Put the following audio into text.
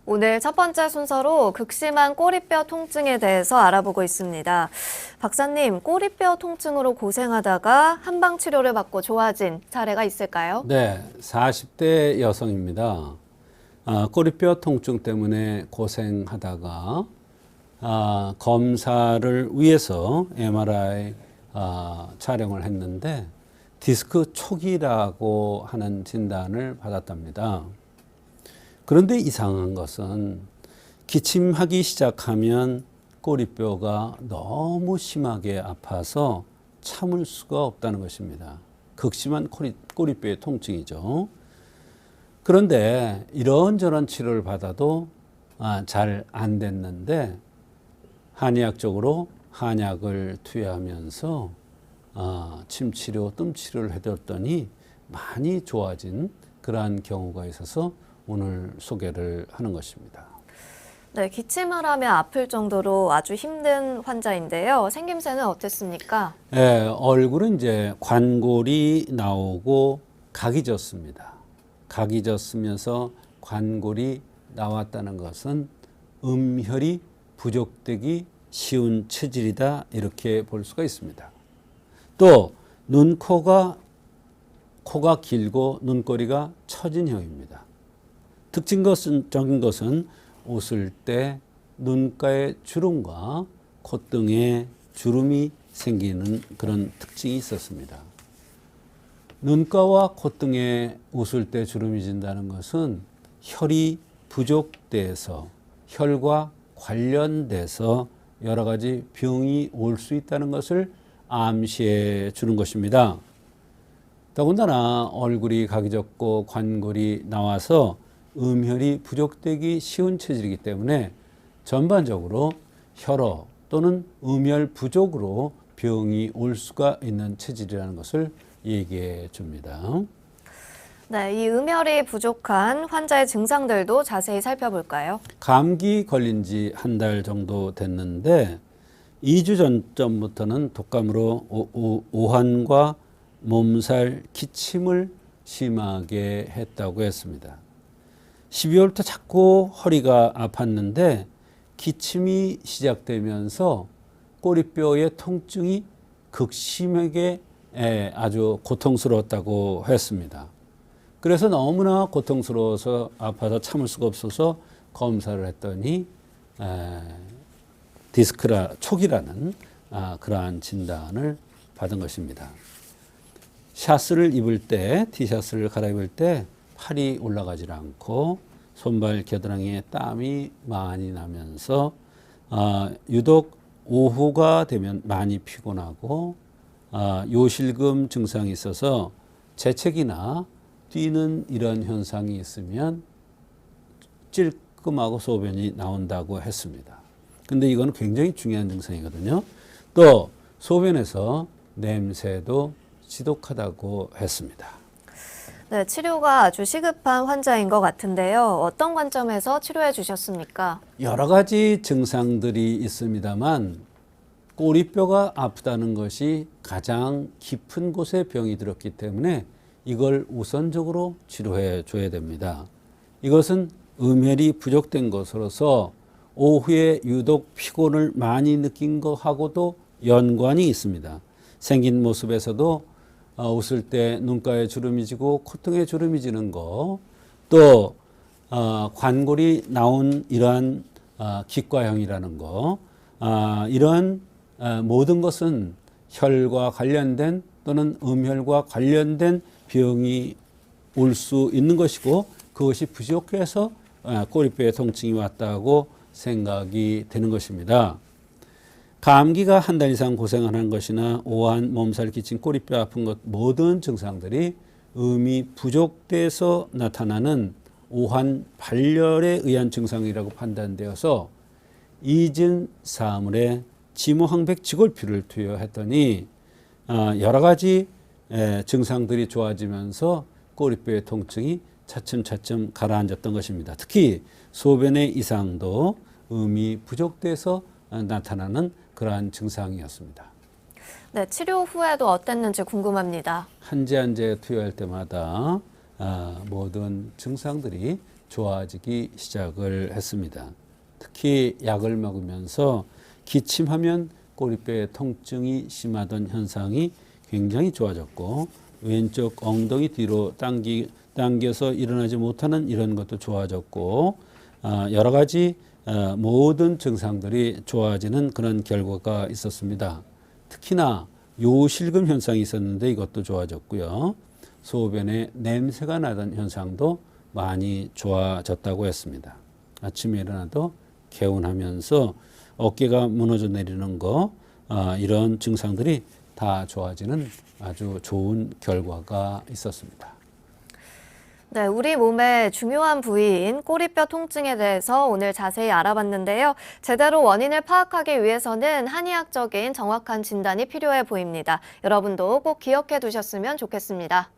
오늘 첫 번째 순서로 극심한 꼬리뼈 통증에 대해서 알아보고 있습니다. 박사님, 꼬리뼈 통증으로 고생하다가 한방 치료를 받고 좋아진 사례가 있을까요? 네, 40대 여성입니다. 꼬리뼈 통증 때문에 고생하다가 검사를 위해서 MRI 촬영을 했는데 디스크 초기라고 하는 진단을 받았답니다. 그런데 이상한 것은 기침하기 시작하면 꼬리뼈가 너무 심하게 아파서 참을 수가 없다는 것입니다. 극심한 꼬리뼈의 통증이죠. 그런데 이런저런 치료를 받아도 잘 안 됐는데 한의학적으로 한약을 투여하면서 침치료, 뜸치료를 해줬더니 많이 좋아진 그러한 경우가 있어서 오늘 소개를 하는 것입니다. 네, 기침을 하면 아플 정도로 아주 힘든 환자인데요. 생김새는 어땠습니까? 네, 얼굴은 이제 관골이 나오고 각이 졌습니다. 각이 졌으면서 관골이 나왔다는 것은 음혈이 부족되기 쉬운 체질이다 이렇게 볼 수가 있습니다. 또 눈, 코가 길고 눈꼬리가 처진형입니다. 특징적인 것은 웃을 때 눈가에 주름과 콧등에 주름이 생기는 그런 특징이 있었습니다. 눈가와 콧등에 웃을 때 주름이 진다는 것은 혈이 부족돼서 혈과 관련돼서 여러 가지 병이 올 수 있다는 것을 암시해 주는 것입니다. 더군다나 얼굴이 각이 졌고 관골이 나와서 음혈이 부족되기 쉬운 체질이기 때문에 전반적으로 혈어 또는 음혈 부족으로 병이 올 수가 있는 체질이라는 것을 얘기해 줍니다. 네, 이 음혈이 부족한 환자의 증상들도 자세히 살펴볼까요? 감기 걸린 지 한 달 정도 됐는데 2주 전부터는 독감으로 오한과 몸살, 기침을 심하게 했다고 했습니다. 12월부터 자꾸 허리가 아팠는데 기침이 시작되면서 꼬리뼈의 통증이 극심하게 아주 고통스러웠다고 했습니다. 그래서 너무나 고통스러워서 아파서 참을 수가 없어서 검사를 했더니 디스크라 초기라는 그러한 진단을 받은 것입니다. 샤스를 입을 때, 티셔츠를 갈아입을 때 팔이 올라가지 않고 손발 겨드랑이에 땀이 많이 나면서 유독 오후가 되면 많이 피곤하고 요실금 증상이 있어서 재채기나 뛰는 이런 현상이 있으면 찔끔하고 소변이 나온다고 했습니다. 근데 이건 굉장히 중요한 증상이거든요. 또 소변에서 냄새도 지독하다고 했습니다. 네, 치료가 아주 시급한 환자인 것 같은데요. 어떤 관점에서 치료해 주셨습니까? 여러 가지 증상들이 있습니다만 꼬리뼈가 아프다는 것이 가장 깊은 곳에 병이 들었기 때문에 이걸 우선적으로 치료해 줘야 됩니다. 이것은 음혈이 부족된 것으로서 오후에 유독 피곤을 많이 느낀 것하고도 연관이 있습니다. 생긴 모습에서도 웃을 때 눈가에 주름이 지고 콧등에 주름이 지는 거, 또 관골이 나온 이러한 기과형이라는 거, 이러한 모든 것은 혈과 관련된 또는 음혈과 관련된 병이 올 수 있는 것이고 그것이 부족해서 꼬리뼈에 통증이 왔다고 생각이 되는 것입니다. 감기가 한 달 이상 고생하는 것이나 오한, 몸살, 기침, 꼬리뼈 아픈 것 모든 증상들이 음이 부족돼서 나타나는 오한 발열에 의한 증상이라고 판단되어서 이진 사물에 지모항백 지골피를 투여했더니 여러 가지 증상들이 좋아지면서 꼬리뼈의 통증이 차츰차츰 가라앉았던 것입니다. 특히 소변의 이상도 음이 부족돼서 나타나는 그러한 증상이었습니다. 네, 치료 후에도 어땠는지 궁금합니다. 한제 한제 투여할 때마다 모든 증상들이 좋아지기 시작을 했습니다. 특히 약을 먹으면서 기침하면 꼬리뼈의 통증이 심하던 현상이 굉장히 좋아졌고 왼쪽 엉덩이 뒤로 당겨서 일어나지 못하는 이런 것도 좋아졌고 여러 가지 모든 증상들이 좋아지는 그런 결과가 있었습니다. 특히나 요실금 현상이 있었는데 이것도 좋아졌고요. 소변에 냄새가 나던 현상도 많이 좋아졌다고 했습니다. 아침에 일어나도 개운하면서 어깨가 무너져 내리는 거 이런 증상들이 다 좋아지는 아주 좋은 결과가 있었습니다. 네, 우리 몸의 중요한 부위인 꼬리뼈 통증에 대해서 오늘 자세히 알아봤는데요. 제대로 원인을 파악하기 위해서는 한의학적인 정확한 진단이 필요해 보입니다. 여러분도 꼭 기억해 두셨으면 좋겠습니다.